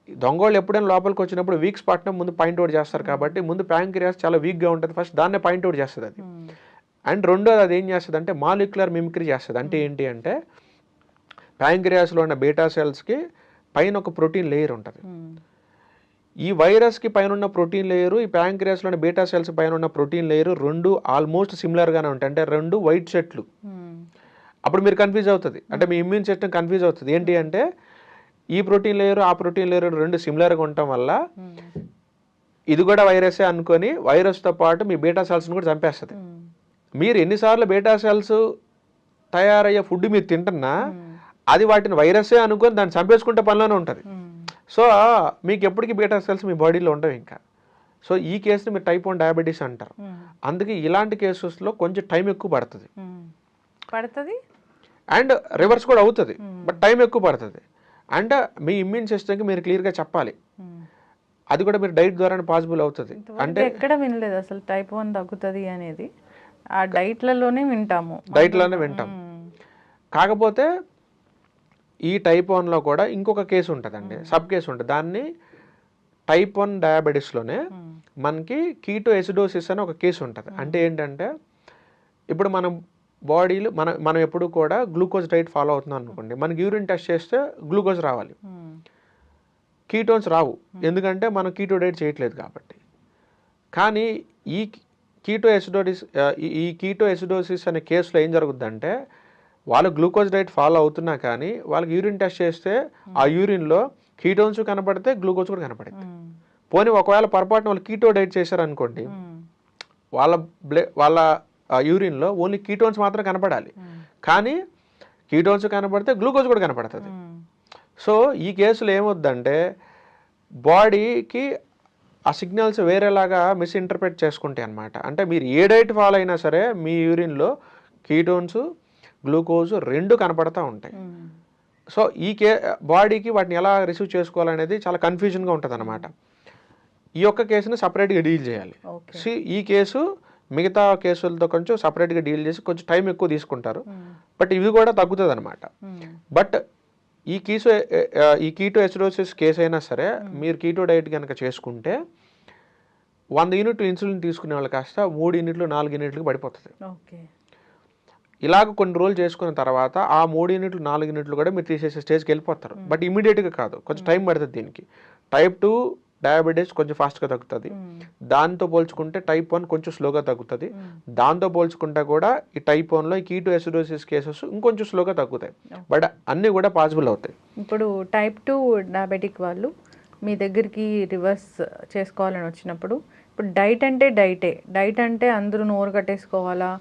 దొంగోళ్ళు ఎప్పుడైనా లోపలికి వచ్చినప్పుడు వీక్ స్పాట్నే ముందు పాయింట్అవుట్ చేస్తారు కాబట్టి ముందు ప్యాంక్రియాస్ చాలా వీక్గా ఉంటుంది, ఫస్ట్ దాన్నే పాయింట్అవుట్ చేస్తుంది అది. అండ్ రెండోది అది ఏం చేస్తుంది అంటే మాలిక్యులర్ మిమిక్రీ చేస్తుంది. అంటే ఏంటి అంటే ప్యాంక్రియాస్లో ఉన్న బీటా సెల్స్కి పైన ఒక ప్రోటీన్ లేయర్ ఉంటుంది. ఈ వైరస్కి పైన ఉన్న ప్రోటీన్ లేయరు, ఈ ప్యాంక్రియాస్లోని బీటా సెల్స్ పైన ఉన్న ప్రోటీన్ లేయరు రెండు ఆల్మోస్ట్ సిమిలర్గానే ఉంటాయి. అంటే రెండు వైట్ సెట్లు. అప్పుడు మీరు కన్ఫ్యూజ్ అవుతుంది, అంటే మీ ఇమ్యూన్ సిస్టమ్ కన్ఫ్యూజ్ అవుతుంది. ఏంటి అంటే ఈ ప్రోటీన్ లేయరు ఆ ప్రోటీన్ లేయరు రెండు సిమిలర్గా ఉండటం వల్ల ఇది కూడా వైరసే అనుకొని వైరస్తో పాటు మీ బీటా సెల్స్ని కూడా చంపేస్తుంది. మీరు ఎన్నిసార్లు బీటా సెల్స్ తయారయ్యే ఫుడ్ మీరు తింటున్నా అది వాటిని వైరసే అనుకొని దాన్ని చంపేసుకుంటే పనిలోనే ఉంటుంది. సో మీకు ఎప్పటికీ బీటా సెల్స్ మీ బాడీలో ఉండవు ఇంకా. సో ఈ కేసుని మీరు టైప్ 1 డయాబెటీస్ అంటారు. అందుకే ఇలాంటి కేసెస్లో కొంచెం టైం ఎక్కువ పడుతుంది అండ్ రివర్స్ కూడా అవుతుంది, బట్ టైం ఎక్కువ పడుతుంది. అండ్ మీ ఇమ్యూన్ సిస్టమ్కి మీరు క్లియర్గా చెప్పాలి, అది కూడా మీరు డైట్ ద్వారానే పాసిబుల్ అవుతుంది. అంటే ఎక్కడ వినలేదు అసలు టైప్ 1 తగ్గుతుంది అనేది, ఆ డైట్లలోనే వింటాము. కాకపోతే ఈ టైప్ 1లో కూడా ఇంకొక కేసు ఉంటుందండి, సబ్ కేసు ఉంటుంది. దాన్ని టైప్ 1 డయాబెటీస్లోనే మనకి కీటో ఎసిడోసిస్ అని ఒక కేసు ఉంటుంది. అంటే ఏంటంటే ఇప్పుడు మనం బాడీలో మనం ఎప్పుడు కూడా గ్లూకోజ్ డైట్ ఫాలో అవుతున్నాం అనుకోండి, మనకి యూరిన్ టెస్ట్ చేస్తే గ్లూకోజ్ రావాలి, కీటోన్స్ రావు, ఎందుకంటే మనం కీటో డైట్ చేయట్లేదు కాబట్టి. కానీ ఈ కీటో ఎసిడోసిస్ అనే కేసులో ఏం జరుగుద్దంటే వాళ్ళు గ్లూకోజ్ డైట్ ఫాలో అవుతున్నా కానీ వాళ్ళకి యూరిన్ టెస్ట్ చేస్తే ఆ యూరిన్లో కీటోన్స్ కనపడితే గ్లూకోజ్ కూడా కనపడుతుంది. పోనీ ఒకవేళ పొరపాటున వాళ్ళు కీటో డైట్ చేశారనుకోండి, వాళ్ళ యూరిన్లో ఓన్లీ కీటోన్స్ మాత్రం కనపడాలి, కానీ కీటోన్స్ కనపడితే గ్లూకోజ్ కూడా కనపడుతుంది. సో ఈ కేసులో ఏమవుద్దంటే బాడీకి ఆ సిగ్నల్స్ వేరేలాగా మిస్ఇంటర్ప్రెట్ చేసుకుంటాయి అన్నమాట. అంటే మీరు ఏ డైట్ ఫాలో అయినా సరే మీ యూరిన్లో కీటోన్స్ గ్లూకోజ్ రెండు కనపడతా ఉంటాయి. సో ఈ బాడీకి వాటిని ఎలా రిసీవ్ చేసుకోవాలనేది చాలా కన్ఫ్యూజన్గా ఉంటుంది అన్నమాట. ఈ యొక్క కేసుని సపరేట్గా డీల్ చేయాలి. ఈ కేసు మిగతా కేసులతో కొంచెం సపరేట్గా డీల్ చేసి కొంచెం టైం ఎక్కువ తీసుకుంటారు, బట్ ఇవి కూడా తగ్గుతుంది అనమాట. బట్ ఈ కీటో ఎసిడోసిస్ కేసు అయినా సరే మీరు కీటో డైట్ కనుక చేసుకుంటే 100 యూనిట్లు ఇన్సులిన్ తీసుకునే వాళ్ళు కాస్త 3 యూనిట్లు 4 యూనిట్లకు పడిపోతుంది. ఇలాగ కొన్ని రోజులు చేసుకున్న తర్వాత ఆ 3 యూనిట్లు 4 యూనిట్లు కూడా మీరు తీసేసే స్టేజ్కి వెళ్ళిపోతారు. బట్ ఇమీడియట్గా కాదు, కొంచెం టైం పడుతుంది దీనికి. టైప్ 2 డయాబెటీస్ కొంచెం ఫాస్ట్గా తగ్గుతుంది, దాంతో పోల్చుకుంటే టైప్ 1 కొంచెం స్లోగా తగ్గుతుంది. దాంతో పోల్చుకుంటే కూడా ఈ టైప్ 1లో ఈ కీటో ఎసిడోసిస్ కేసెస్ ఇంకొంచెం స్లోగా తగ్గుతాయి, బట్ అన్నీ కూడా పాసిబుల్ అవుతాయి. ఇప్పుడు టైప్ 2 డయాబెటిక్ వాళ్ళు మీ దగ్గరికి రివర్స్ చేసుకోవాలని వచ్చినప్పుడు ఇప్పుడు డైట్ అంటే డైట్ అంటే అందరూ నోరు కట్టేసుకోవాలా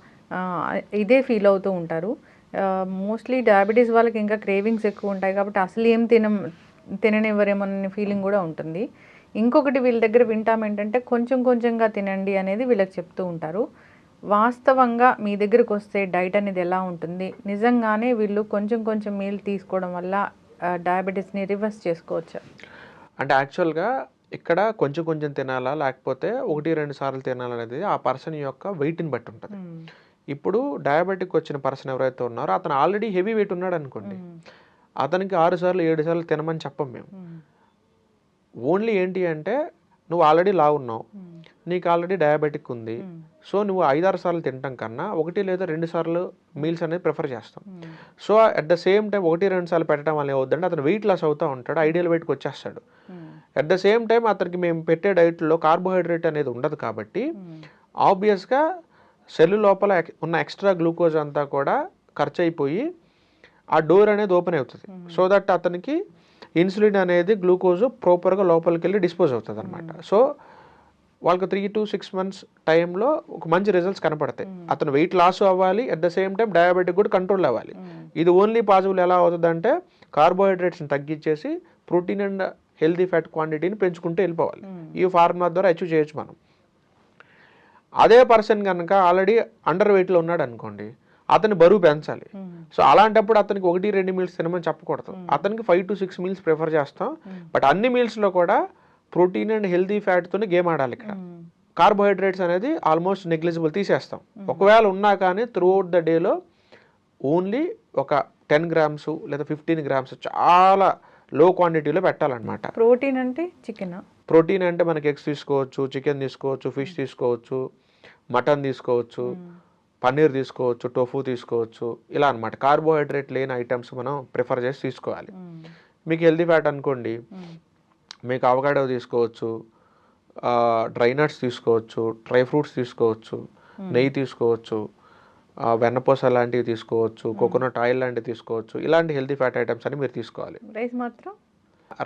ఇదే ఫీల్ అవుతూ ఉంటారు. మోస్ట్లీ డయాబెటీస్ వాళ్ళకి ఇంకా క్రేవింగ్స్ ఎక్కువ ఉంటాయి కాబట్టి అసలు ఏం తిననివ్వరేమోననే ఫీలింగ్ కూడా ఉంటుంది. ఇంకొకటి వీళ్ళ దగ్గర వింటాం ఏంటంటే కొంచెంగా తినండి అనేది వీళ్ళకి చెప్తూ ఉంటారు. వాస్తవంగా మీ దగ్గరకు వస్తే డైట్ అనేది ఎలా ఉంటుంది, నిజంగానే వీళ్ళు కొంచెం మీల్ తీసుకోవడం వల్ల డయాబెటీస్ని రివర్స్ చేసుకోవచ్చా? అంటే యాక్చువల్గా ఇక్కడ కొంచెం తినాలా లేకపోతే 1-2 సార్లు తినాలనేది ఆ పర్సన్ యొక్క వెయిట్ని బట్టి ఉంటుంది. ఇప్పుడు డయాబెటిక్ వచ్చిన పర్సన్ ఎవరైతే ఉన్నారో అతను ఆల్రెడీ హెవీ వెయిట్ ఉన్నాడు అనుకోండి, అతనికి 6 సార్లు 7 సార్లు తినమని చెప్పం మేము. ఓన్లీ ఏంటి అంటే నువ్వు ఆల్రెడీ లావు ఉన్నావు, నీకు ఆల్రెడీ డయాబెటిక్ ఉంది, సో నువ్వు 5-6 సార్లు తినటం కన్నా 1 లేదా 2 సార్లు మీల్స్ అనేది ప్రిఫర్ చేస్తాం. So at the same time 1-2 సార్లు పెట్టడం వల్ల ఏమవుతుందంటే అతను వెయిట్ లాస్ అవుతూ ఉంటాడు, ఐడియల్ వెయిట్కి వచ్చేస్తాడు. అట్ ద సేమ్ టైం అతనికి మేము పెట్టే డైట్లో కార్బోహైడ్రేట్ అనేది ఉండదు కాబట్టి ఆబ్వియస్గా సెల్ లోపల ఉన్న ఎక్స్ట్రా గ్లూకోజ్ అంతా కూడా ఖర్చు అయిపోయి ఆ డోర్ అనేది ఓపెన్ అవుతుంది. సో దట్ అతనికి ఇన్సులిన్ అనేది గ్లూకోజ్ ప్రాపర్గా లోపలికి వెళ్ళి డిస్పోజ్ అవుతుంది అనమాట. సో వాళ్ళకి 3 to 6 months టైంలో ఒక మంచి రిజల్ట్స్ కనపడతాయి. అతను వెయిట్ లాస్ అవ్వాలి, at the same time diabetic కూడా కంట్రోల్ అవ్వాలి. ఇది ఓన్లీ పాసిబుల్ ఎలా అవుతుందంటే కార్బోహైడ్రేట్స్ని తగ్గించేసి ప్రోటీన్ అండ్ హెల్దీ ఫ్యాట్ క్వాంటిటీని పెంచుకుంటూ వెళ్ళిపోవాలి. ఈ ఫార్ములా ద్వారా అచీవ్ చేయొచ్చు మనం. అదే పర్సన్ కనుక ఆల్రెడీ అండర్ వెయిట్లో ఉన్నాడు అనుకోండి, అతని బరువు పెంచాలి. సో అలాంటప్పుడు అతనికి 1-2 మీల్స్ తినమని చెప్పకూడదు, అతనికి 5 to 6 మీల్స్ ప్రిఫర్ చేస్తాం. బట్ అన్ని మీల్స్లో కూడా ప్రోటీన్ అండ్ హెల్తీ ఫ్యాట్తోనే గేమ్ ఆడాలి. ఇక్కడ కార్బోహైడ్రేట్స్ అనేది ఆల్మోస్ట్ నెగ్లిజిబుల్ తీసేస్తాం. ఒకవేళ ఉన్నా కానీ త్రూఅవుట్ ద డేలో ఓన్లీ ఒక 10 grams లేదా 15 grams చాలా లో క్వాంటిటీలో పెట్టాలన్నమాట. ప్రోటీన్ అంటే చికెన్, ప్రోటీన్ అంటే మనకి ఎగ్స్ తీసుకోవచ్చు, చికెన్ తీసుకోవచ్చు, ఫిష్ తీసుకోవచ్చు, మటన్ తీసుకోవచ్చు, పన్నీర్ తీసుకోవచ్చు, టోఫు తీసుకోవచ్చు, ఇలా అనమాట. కార్బోహైడ్రేట్ లేని ఐటమ్స్ మనం ప్రిఫర్ చేసి తీసుకోవాలి. మీకు హెల్తీ ఫ్యాట్ అనుకోండి, మీకు అవకాడో తీసుకోవచ్చు, డ్రై నట్స్ తీసుకోవచ్చు, డ్రై ఫ్రూట్స్ తీసుకోవచ్చు, నెయ్యి తీసుకోవచ్చు, వెన్నపూస లాంటివి తీసుకోవచ్చు, కోకోనట్ ఆయిల్ లాంటివి తీసుకోవచ్చు. ఇలాంటి హెల్తీ ఫ్యాట్ ఐటమ్స్ అని మీరు తీసుకోవాలి. రైస్ మాత్రం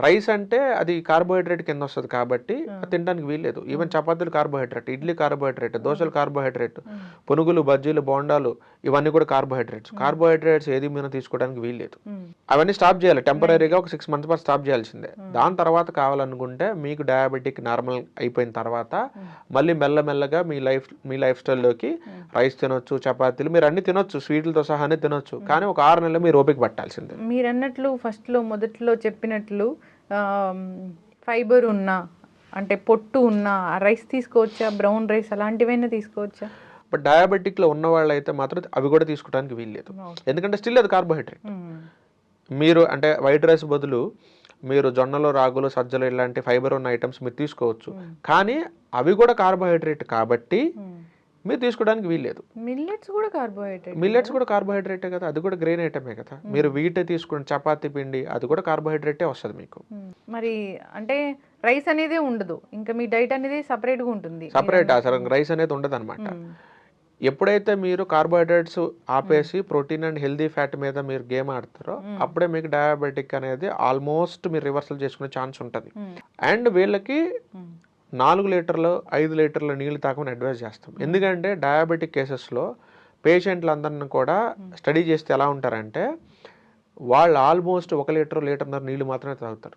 రైస్ అంటే అది కార్బోహైడ్రేట్ కింద వస్తుంది కాబట్టి తినడానికి వీల్లేదు. ఈవెన్ చపాతీలు కార్బోహైడ్రేట్, ఇడ్లీ కార్బోహైడ్రేట్, దోశలు కార్బోహైడ్రేట్, పునుగులు, బజ్జీలు, బోండాలు ఇవన్నీ కూడా కార్బోహైడ్రేట్స్. కార్బోహైడ్రేట్స్ ఏది మీరు తీసుకోవడానికి వీల్లేదు. అవన్నీ స్టాప్ చేయాలి. టెంపరీగా ఒక 6 months పాటు స్టాప్ చేయాల్సిందే. దాని తర్వాత కావాలనుకుంటే మీకు డయాబెటిక్ నార్మల్ అయిపోయిన తర్వాత మళ్ళీ మెల్లమెల్లగా మీ లైఫ్ స్టైల్లోకి రైస్ తినొచ్చు, చపాతీలు మీరు అన్ని తినొచ్చు, స్వీట్లతో సహానే తినొచ్చు. కానీ ఒక 6 నెలలు మీరు ఓపిక పట్టాల్సిందే. మీరు అన్నట్లు మొదట్లో చెప్పినట్లు ఫైబర్ ఉన్న అంటే పొట్టు ఉన్న రైస్ తీసుకోవచ్చా, బ్రౌన్ రైస్ అలాంటివైనా తీసుకోవచ్చా? బట్ డయాబెటిక్లో ఉన్న వాళ్ళు అయితే మాత్రం అవి కూడా తీసుకోవడానికి వీల్లేదు. ఎందుకంటే స్టిల్ అది కార్బోహైడ్రేట్. మీరు అంటే వైట్ రైస్ బదులు మీరు జొన్నలు, రాగులు, సజ్జలు ఇలాంటి ఫైబర్ ఉన్న ఐటమ్స్ మీరు తీసుకోవచ్చు. కానీ అవి కూడా కార్బోహైడ్రేట్ కాబట్టి మీరు తీసుకోవడానికి వీల్లేదు. మిల్లెట్స్ కూడా కార్బోహైడ్రేటే కదా, అది కూడా గ్రెయిన్ ఐటమే కదా. మీరు వీటే తీసుకుని చపాతీ పిండి అది కూడా కార్బోహైడ్రేటే వస్తుంది మీకు. మరి అంటే రైస్ అనేది ఉండదు, ఇంకా మీ డైట్ అనేది సపరేట్గా ఉంటుంది. సపరేట్ అసలు రైస్ అనేది ఉండదు అనమాట. ఎప్పుడైతే మీరు కార్బోహైడ్రేట్స్ ఆపేసి ప్రోటీన్ అండ్ హెల్దీ ఫ్యాట్ మీద మీరు గేమ్ ఆడతారో అప్పుడే మీకు డయాబెటిక్ అనేది ఆల్మోస్ట్ మీరు రివర్సల్ చేసుకునే ఛాన్స్ ఉంటుంది. అండ్ వీళ్ళకి 4 లీటర్లు 5 లీటర్ల నీళ్ళు తాగమని అడ్వైజ్ చేస్తాం. ఎందుకంటే డయాబెటిక్ కేసెస్లో పేషెంట్లందరినీ కూడా స్టడీ చేస్తే ఎలా ఉంటారంటే వాళ్ళు ఆల్మోస్ట్ 1 లీటర్, 1.5 నీళ్ళు మాత్రమే తాగుతారు.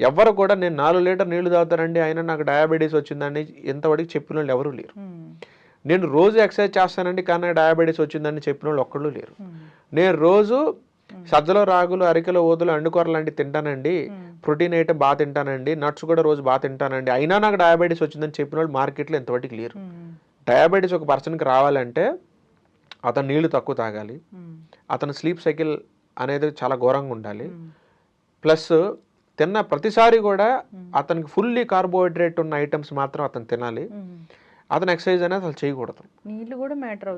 ఎవరు కూడా నేను 4 లీటర్ నీళ్లు తాగుతానండి అయినా నాకు డయాబెటీస్ వచ్చిందని ఎంతవరకు చెప్పిన వాళ్ళు ఎవరూ లేరు. నేను రోజు ఎక్సర్సైజ్ చేస్తానండి కానీ డయాబెటీస్ వచ్చిందని చెప్పిన వాళ్ళు ఒక్కళ్ళు లేరు. నేను రోజు సజ్జలో, రాగులు, అరికెలు, ఓదులు, అండుకూర లాంటివి తింటానండి, ప్రోటీన్ ఐటమ్ బాగా తింటానండి, నట్స్ కూడా రోజు బాగా తింటానండి అయినా నాకు డయాబెటీస్ వచ్చిందని చెప్పిన వాళ్ళు మార్కెట్లో ఎంతవరకు లేరు. డయాబెటీస్ ఒక పర్సన్కి రావాలంటే అతను నీళ్లు తక్కువ తాగాలి, అతను స్లీప్ సైకిల్ అనేది చాలా ఘోరంగా ఉండాలి, ప్లస్ తిన్న ప్రతిసారి కూడా అతనికి ఫుల్లీ కార్బోహైడ్రేట్ ఉన్న ఐటమ్స్ మాత్రం అతను తినాలి. అతను ఎక్సర్సైజ్ అనేది అసలు చేయకూడదు. నీళ్ళు కూడా మ్యాటర్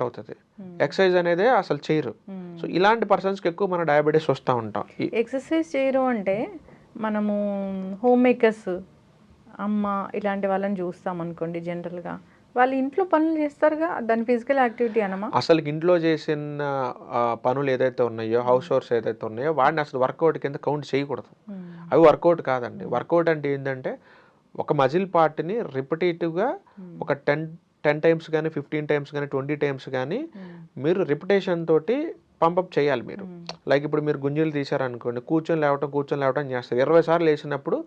అవుతుంది. ఎక్సర్సైజ్ అనేది అసలు చేయరు. సో ఇలాంటి పర్సన్స్కి ఎక్కువ మన డయాబెటీస్ వస్తూ ఉంటాం. ఎక్సర్సైజ్ చేయరు అంటే మనము హోమ్ మేకర్స్, అమ్మ ఇలాంటి వాళ్ళని చూస్తాం అనుకోండి, జనరల్గా వాళ్ళు ఇంట్లో పనులు చేస్తారుగా, దాని ఫిజికల్ యాక్టివిటీ అనమా? అసలు ఇంట్లో చేసిన పనులు ఏదైతే ఉన్నాయో, హౌస్ హోర్స్ ఏదైతే ఉన్నాయో వాటిని అసలు వర్కౌట్ కింద కౌంట్ చేయకూడదు. అవి వర్కౌట్ కాదండి. వర్కౌట్ అంటే ఏంటంటే ఒక మజిల్ పార్ట్ని రిపిటేటివ్గా ఒక 10 times కానీ 15 times కానీ 20 times కానీ మీరు రిపిటేషన్ తోటి పంపప్ చేయాలి. మీరు లైక్ ఇప్పుడు మీరు గుంజీలు తీశారనుకోండి, కూర్చొని లేవటం చేస్తారు. 20 సార్లు వేసినప్పుడు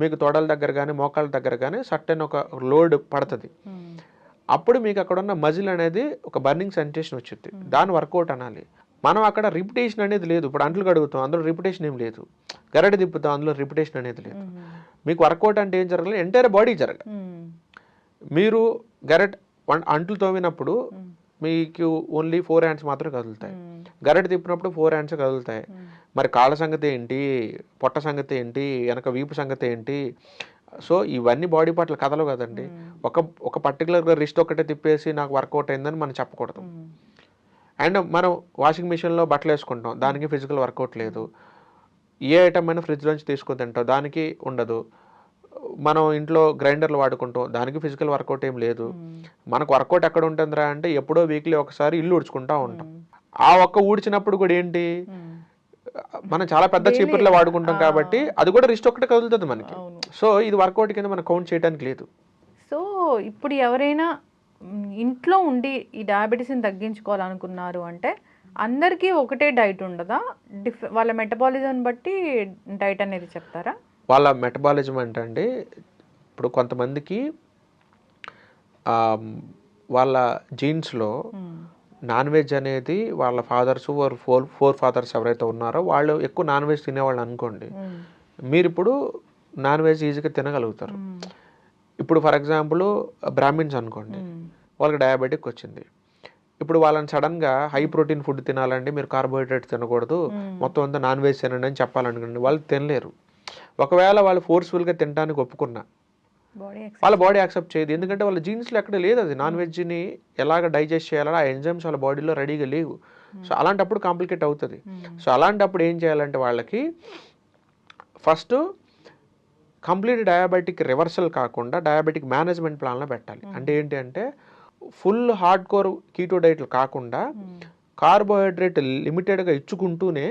మీకు తొడల దగ్గర కానీ మోకాళ్ళ దగ్గర కానీ సర్టెన్ ఒక లోడ్ పడుతుంది. అప్పుడు మీకు అక్కడ ఉన్న మజిల్ అనేది ఒక బర్నింగ్ సెన్సేషన్ వచ్చింది, దాని వర్కౌట్ అనాలి. మనం అక్కడ రిపిటేషన్ అనేది లేదు. ఇప్పుడు అంట్లు కడుగుతాం, అందులో రిపిటేషన్ ఏం లేదు. గరటి తిప్పుతాం, అందులో రిపిటేషన్ అనేది లేదు. మీకు వర్కౌట్ అంటే ఏం జరగాలి, ఎంటైర్ బాడీ జరగాలి. మీరు అంట్లు తోమినప్పుడు మీకు ఓన్లీ 4 hands మాత్రం కదులుతాయి, గరటి తిప్పినప్పుడు 4 hands కదులుతాయి. మరి కాళ్ళ సంగతి ఏంటి, పొట్ట సంగతి ఏంటి, వెనక వీపు సంగతి ఏంటి? సో ఇవన్నీ బాడీ పార్ట్లు కదలవు కదండి. ఒక పర్టికులర్గా రిస్ట్ ఒకటే తిప్పేసి నాకు వర్కౌట్ అయిందని మనం చెప్పకూడదు. అండ్ మనం వాషింగ్ మిషన్లో బట్టలు వేసుకుంటాం, దానికి ఫిజికల్ వర్కౌట్ లేదు. ఏ ఐటమ్ అయినా ఫ్రిడ్జ్ నుంచి తీసుకొని తింటాం, దానికి ఉండదు. మనం ఇంట్లో గ్రైండర్లు వాడుకుంటాం, దానికి ఫిజికల్ వర్కౌట్ ఏం లేదు. మనకు వర్కౌట్ ఎక్కడ ఉంటుందిరా అంటే ఎప్పుడో వీక్లీ ఒకసారి ఇల్లు ఊడ్చుకుంటా ఉంటాం. ఆ ఒక్క ఊడ్చినప్పుడు కూడా ఏంటి, మనం చాలా పెద్ద చీపుర్లో వాడుకుంటాం కాబట్టి అది కూడా రిస్ట్ ఒకటే కదులుతుంది మనకి. సో ఇది వర్కౌట్ కింద మనం కౌంట్ చేయడానికి లేదు. సో ఇప్పుడు ఎవరైనా ఇంట్లో ఉండి ఈ డయాబెటీస్ని తగ్గించుకోవాలనుకున్నారు అంటే అందరికీ ఒకటే డైట్ ఉండదా? వాళ్ళ మెటబాలిజం బట్టి డైట్ అనేది చెప్తారా? వాళ్ళ మెటబాలిజం అంటే అండి, ఇప్పుడు కొంతమందికి వాళ్ళ జీన్స్లో నాన్ వెజ్ అనేది వాళ్ళ ఫాదర్స్ ఫోర్ ఫాదర్స్ ఎవరైతే ఉన్నారో వాళ్ళు ఎక్కువ నాన్ వెజ్ తినేవాళ్ళు అనుకోండి, మీరు ఇప్పుడు నాన్ వెజ్ ఈజీగా తినగలుగుతారు. ఇప్పుడు ఫర్ ఎగ్జాంపుల్ బ్రాహ్మిన్స్ అనుకోండి, వాళ్ళకి డయాబెటిక్ వచ్చింది. ఇప్పుడు వాళ్ళని సడన్గా హై ప్రోటీన్ ఫుడ్ తినాలండి, మీరు కార్బోహైడ్రేట్ తినకూడదు, మొత్తం అంతా నాన్ వెజ్ తినండి అని చెప్పాలనుకోండి, వాళ్ళు తినలేరు. ఒకవేళ వాళ్ళు ఫోర్స్ఫుల్గా తినడానికి ఒప్పుకున్నా వాళ్ళ బాడీ యాక్సెప్ట్ చేయదు. ఎందుకంటే వాళ్ళ జీన్స్లో ఎక్కడ లేదు అది. నాన్ వెజ్ని ఎలాగ డైజెస్ట్ చేయాలని ఆ ఎంజైమ్స్ వాళ్ళ బాడీలో రెడీగా లేవు. సో అలాంటప్పుడు కాంప్లికేట్ అవుతుంది. సో అలాంటప్పుడు ఏం చేయాలంటే వాళ్ళకి ఫస్ట్ కంప్లీట్ డయాబెటిక్ రివర్సల్ కాకుండా డయాబెటిక్ మేనేజ్మెంట్ ప్లాన్లో పెట్టాలి. అంటే ఏంటి అంటే ఫుల్ హార్డ్ కోర్ కీటో డైట్లు కాకుండా కార్బోహైడ్రేట్ లిమిటెడ్గా ఇచ్చుకుంటూనే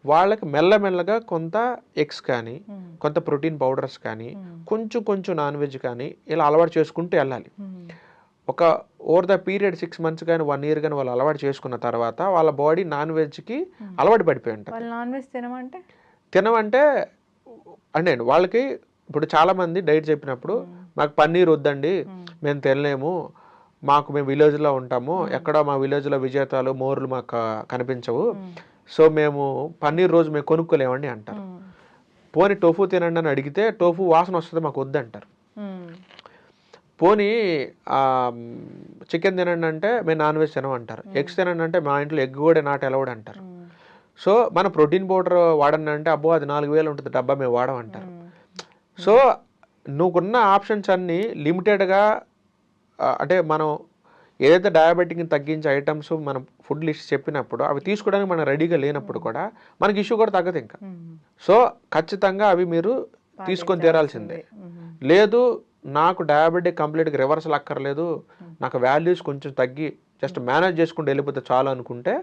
వాళ్ళకి మెల్లమెల్లగా కొంత ఎగ్స్ కానీ కొంత ప్రోటీన్ పౌడర్స్ కానీ కొంచెం కొంచెం నాన్ వెజ్ కానీ ఇలా అలవాటు చేసుకుంటూ వెళ్ళాలి. ఒక ఓవర్ ద పీరియడ్ 6 months కానీ 1 year కానీ వాళ్ళు అలవాటు చేసుకున్న తర్వాత వాళ్ళ బాడీ నాన్ వెజ్కి అలవాటు పడిపోయి ఉంటుంది. నాన్ వెజ్ తినమంటే అంటే వాళ్ళకి ఇప్పుడు చాలామంది డైట్ చెప్పినప్పుడు మాకు పన్నీర్ వద్దండి, మేము తినలేము, మేము విలేజ్లో ఉంటాము, ఎక్కడో మా విలేజ్లో విజేతాలు మోర్లు మాకు కనిపించవు, సో మేము పన్నీర్ రోజు మేము కొనుక్కోలేమండి అంటారు. పోనీ టోఫు తినండి అని అడిగితే టోఫు వాసన వస్తుంది మాకు వద్దంటారు. పోనీ చికెన్ తినండి అంటే మేము నాన్ వెజ్ తినమంటారు. ఎగ్స్ తినండి అంటే మా ఇంట్లో ఎగ్ కూడా నాట్ అలౌడ్ అంటారు. సో మన ప్రోటీన్ పౌడర్ వాడండి అంటే అబ్బో అది 4,000 ఉంటుంది డబ్బా మేము వాడమంటారు. సో నువ్వుకున్న ఆప్షన్స్ అన్నీ లిమిటెడ్గా, అంటే మనం ఏదైతే డయాబెటిక్ని తగ్గించే ఐటమ్స్ మనం ఫుడ్ లిస్ట్ చెప్పినప్పుడు అవి తీసుకోవడానికి మనం రెడీగా లేనప్పుడు కూడా మనకి ఇష్యూ కూడా తగ్గదు ఇంకా. సో ఖచ్చితంగా అవి మీరు తీసుకొని తీరాల్సిందే. లేదు నాకు డయాబెటిక్ కంప్లీట్గా రివర్సల్ అక్కర్లేదు, నాకు వాల్యూస్ కొంచెం తగ్గి జస్ట్ మేనేజ్ చేసుకుంటూ వెళ్ళిపోతే చాలు అనుకుంటే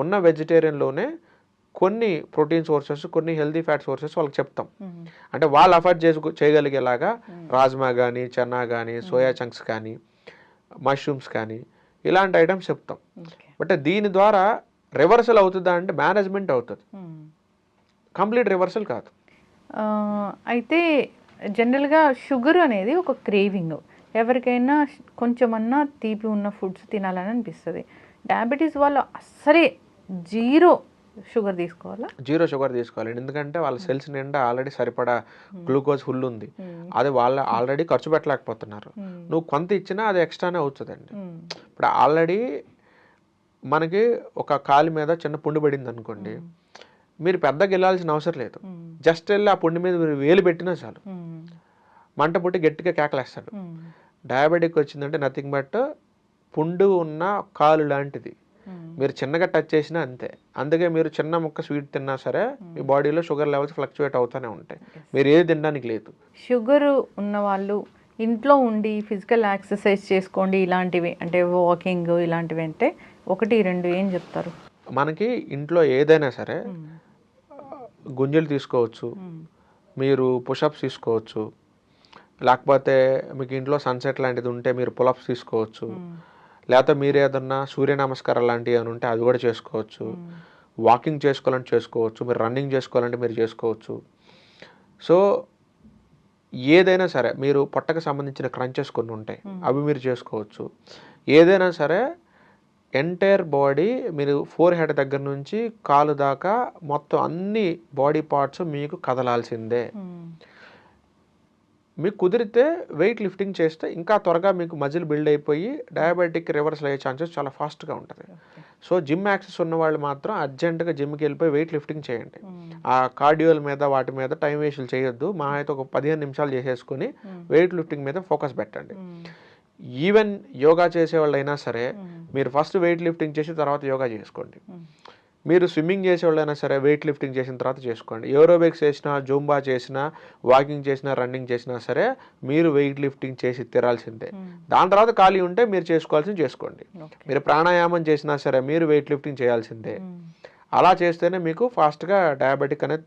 ఉన్న వెజిటేరియన్లోనే కొన్ని ప్రోటీన్ సోర్సెస్ కొన్ని హెల్తీ ఫ్యాట్ సోర్సెస్ వాళ్ళకి చెప్తాం. అంటే వాళ్ళు అఫోర్డ్ చేయగలిగేలాగా రాజ్మా కానీ చెన్నా కానీ సోయా చంక్స్ కానీ మష్రూమ్స్ కానీ ఇలాంటి ఐటమ్స్ చెప్తాం. బట్ దీని ద్వారా రివర్సల్ అవుతుందా అంటే మేనేజ్మెంట్ అవుతుంది, కంప్లీట్ రివర్సల్ కాదు. అయితే జనరల్గా షుగర్ అనేది ఒక క్రేవింగ్, ఎవరికైనా కొంచెమన్నా తీపి ఉన్న ఫుడ్స్ తినాలని అనిపిస్తుంది. డయాబెటీస్ వాళ్ళు అస్సలే జీరో షుగర్ తీసుకోవాలా? జీరో షుగర్ తీసుకోవాలి. ఎందుకంటే వాళ్ళ సెల్స్ నిండా ఆల్రెడీ సరిపడా గ్లూకోజ్ ఫుల్ ఉంది, అది వాళ్ళు ఆల్రెడీ ఖర్చు పెట్టలేకపోతున్నారు. నువ్వు కొంత ఇచ్చినా అది ఎక్స్ట్రానే అవుతుందండి. ఇప్పుడు ఆల్రెడీ మనకి ఒక కాలు మీద చిన్న పుండు పడింది అనుకోండి, మీరు పెద్దగా వెళ్ళాల్సిన అవసరం లేదు, జస్ట్ వెళ్ళి ఆ పుండు మీద మీరు వేలు పెట్టినా చాలు మంట పుట్టి గట్టిగా కేకలేస్తాడు. డయాబెటిక్ వచ్చిందంటే నథింగ్ బట్ పుండు ఉన్న కాలు లాంటిది, మీరు చిన్నగా టచ్ చేసినా అంతే. అందుకే మీరు చిన్న ముక్క స్వీట్ తిన్నా సరే మీ బాడీలో షుగర్ లెవెల్స్ ఫ్లక్చువేట్ అవుతూనే ఉంటాయి, మీరు ఏది తినడానికి లేదు. షుగర్ ఉన్న వాళ్ళు ఇంట్లో ఉండి ఫిజికల్ ఎక్సర్సైజ్ చేసుకోండి ఇలాంటివి, అంటే వాకింగ్ ఇలాంటివి అంటే 1-2 ఏం చెప్తారు? మనకి ఇంట్లో ఏదైనా సరే గుంజలు తీసుకోవచ్చు, మీరు పుషప్స్ తీసుకోవచ్చు, లేకపోతే మీకు ఇంట్లో సన్సెట్ లాంటిది ఉంటే మీరు పులప్స్ తీసుకోవచ్చు, లేకపోతే మీరు ఏదన్నా సూర్య నమస్కారం లాంటివి అని ఉంటే అవి కూడా చేసుకోవచ్చు, వాకింగ్ చేసుకోవాలంటే చేసుకోవచ్చు, మీరు రన్నింగ్ చేసుకోవాలంటే మీరు చేసుకోవచ్చు. సో ఏదైనా సరే మీరు పొట్టకు సంబంధించిన క్రంచెస్ కొన్ని ఉంటాయి అవి మీరు చేసుకోవచ్చు. ఏదైనా సరే ఎంటైర్ బాడీ మీరు ఫోర్ హెడ్ దగ్గర నుంచి కాలు దాకా మొత్తం అన్ని బాడీ పార్ట్స్ మీకు కదలాల్సిందే. మీకు కుదిరితే వెయిట్ లిఫ్టింగ్ చేస్తే ఇంకా త్వరగా మీకు మజిల్ బిల్డ్ అయిపోయి డయాబెటిక్ రివర్సల్ అయ్యే ఛాన్సెస్ చాలా ఫాస్ట్గా ఉంటుంది. సో జిమ్ యాక్సెస్ ఉన్న వాళ్ళు మాత్రం అర్జెంటుగా జిమ్కి వెళ్ళిపోయి వెయిట్ లిఫ్టింగ్ చేయండి. ఆ కార్డియోల మీద వాటి మీద టైం వేస్ట్లు చేయొద్దు, మా అయితే ఒక 15 నిమిషాలు చేసేసుకుని వెయిట్ లిఫ్టింగ్ మీద ఫోకస్ పెట్టండి. ఈవెన్ యోగా చేసేవాళ్ళు అయినా సరే మీరు ఫస్ట్ వెయిట్ లిఫ్టింగ్ చేసి తర్వాత యోగా చేసుకోండి. మీరు స్విమ్మింగ్ చేసేవాళ్ళైనా సరే వెయిట్ లిఫ్టింగ్ చేసిన తర్వాత చేసుకోండి. ఏరోబిక్స్ చేసినా, జూంబా చేసినా, వాకింగ్ చేసినా, రన్నింగ్ చేసినా సరే మీరు వెయిట్ లిఫ్టింగ్ చేసి తిరాల్సిందే. దాని తర్వాత ఖాళీ ఉంటే మీరు చేసుకోవాల్సింది చేసుకోండి. మీరు ప్రాణాయామం చేసినా సరే మీరు వెయిట్ లిఫ్టింగ్ చేయాల్సిందే. అలా చేస్తేనే మీకు ఫాస్ట్గా డయాబెటిక్ అనేది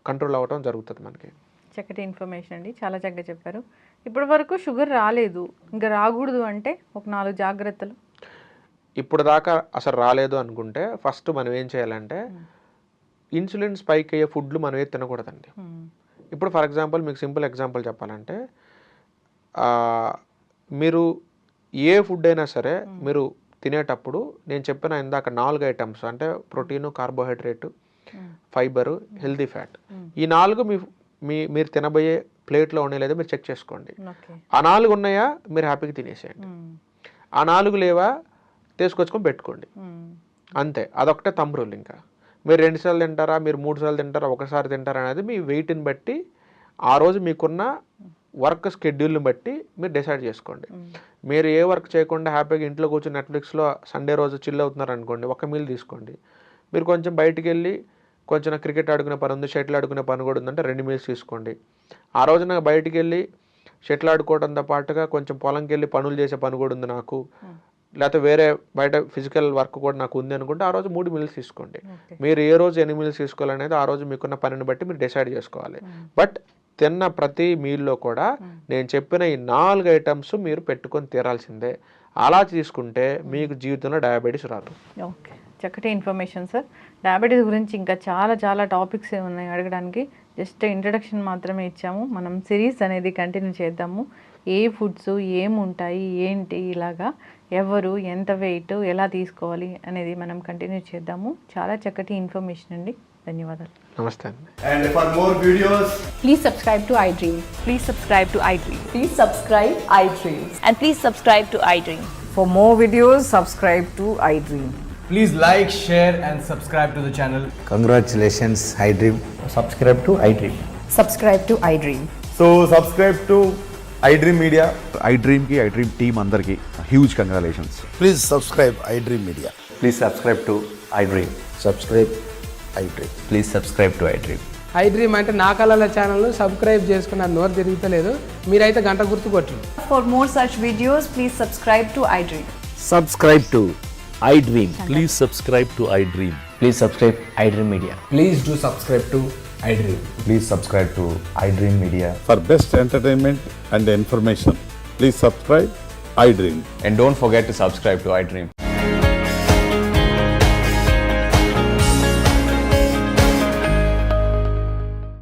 కంట్రోల్ అవ్వడం జరుగుతుంది. మనకి చక్కటి ఇన్ఫర్మేషన్ అండి, చాలా చక్కగా చెప్పారు. ఇప్పటి వరకు షుగర్ రాలేదు, ఇంకా రాకూడదు అంటే ఒక 4 జాగ్రత్తలు. ఇప్పుడు దాకా అసలు రాలేదు అనుకుంటే ఫస్ట్ మనం ఏం చేయాలంటే ఇన్సులిన్ స్పైక్ అయ్యే ఫుడ్లు మనం ఏది తినకూడదండి. ఇప్పుడు ఫర్ ఎగ్జాంపుల్ మీకు సింపుల్ ఎగ్జాంపుల్ చెప్పాలంటే మీరు ఏ ఫుడ్ అయినా సరే మీరు తినేటప్పుడు నేను చెప్పిన ఇందాక 4 ఐటమ్స్ అంటే protein, carbohydrate, fibre, healthy fat, ఈ 4 మీరు తినబోయే ప్లేట్లో ఉన్నాయి లేదా మీరు చెక్ చేసుకోండి. ఆ 4 ఉన్నాయా మీరు హ్యాపీగా తినేసేయండి. ఆ 4 లేవా తీసుకొచ్చుకొని పెట్టుకోండి, అంతే. అదొకటే థంబ్ రూల్. ఇంకా మీరు 2 సార్లు తింటారా, మీరు 3 సార్లు తింటారా, ఒకసారి తింటారా అనేది మీ వెయిట్ని బట్టి, ఆ రోజు మీకున్న వర్క్ షెడ్యూల్ని బట్టి మీరు డిసైడ్ చేసుకోండి. మీరు ఏ వర్క్ చేయకుండా హ్యాపీగా ఇంట్లో కూర్చొని నెట్ఫ్లిక్స్లో సండే రోజు చిల్ అవుతున్నారు అనుకోండి, ఒక మీల్ తీసుకోండి. మీరు కొంచెం బయటికి వెళ్ళి కొంచెం క్రికెట్ ఆడుకునే పని ఉంది, షటిల్ ఆడుకునే పని కూడా ఉందంటే 2 మీల్స్ తీసుకోండి. ఆ రోజున బయటికి వెళ్ళి షటిల్ ఆడుకోవడంతో పాటుగా కొంచెం పొలంకి వెళ్ళి పనులు చేసే పని కూడా ఉంది నాకు, లేకపోతే వేరే బయట ఫిజికల్ వర్క్ కూడా నాకు ఉంది అనుకుంటే ఆ రోజు 3 మీల్స్ తీసుకోండి. మీరు ఏ రోజు ఎన్ని మీల్స్ తీసుకోవాలనేది ఆ రోజు మీకున్న పనిని బట్టి మీరు డిసైడ్ చేసుకోవాలి. బట్ తిన్న ప్రతి మీల్లో కూడా నేను చెప్పిన ఈ 4 ఐటమ్స్ మీరు పెట్టుకొని తీరాల్సిందే. అలా తీసుకుంటే మీకు జీవితంలో డయాబెటీస్ రాదు. ఓకే, చక్కటి ఇన్ఫర్మేషన్ సార్. డయాబెటీస్ గురించి ఇంకా చాలా చాలా టాపిక్స్ ఉన్నాయి అడగడానికి. జస్ట్ ఇంట్రడక్షన్ మాత్రమే ఇచ్చాము. మనం సిరీస్ అనేది కంటిన్యూ చేద్దాము. ఏ ఫుడ్స్ ఏముంటాయి ఏంటి, ఇలాగా ఎవరు ఎంత వెయిట్ ఎలా తీసుకోవాలి అనేది మనం కంటిన్యూ చేద్దాము. చాలా చక్కటి ఇన్ఫర్మేషన్ అండి. ధన్యవాదాలు. నమస్తే అండి. And for more videos, Please subscribe to iDream. Please subscribe to iDream. Please subscribe iDream. And please subscribe to iDream. For more videos, subscribe to iDream. please like, share and subscribe to the channel. Congratulations, iDream. Subscribe to iDream. Subscribe to iDream. So subscribe to iDream Media. iDream ki iDream team andarki huge congratulations. Please subscribe iDream Media. Please subscribe to iDream. Subscribe iDream. Please subscribe to iDream. iDream అంటే నా కళల channel subscribe చేసుకున్న నోరు తిరుగుతలేదు, మీరైతే గంట గుర్తు కొట్టండి. For more such videos, please subscribe to iDream. Subscribe to iDream. Please subscribe to iDream. Please subscribe iDream Media. Please do subscribe to iDream. Please subscribe to iDream Media. For best entertainment and information, please subscribe iDream. And don't forget to subscribe to iDream.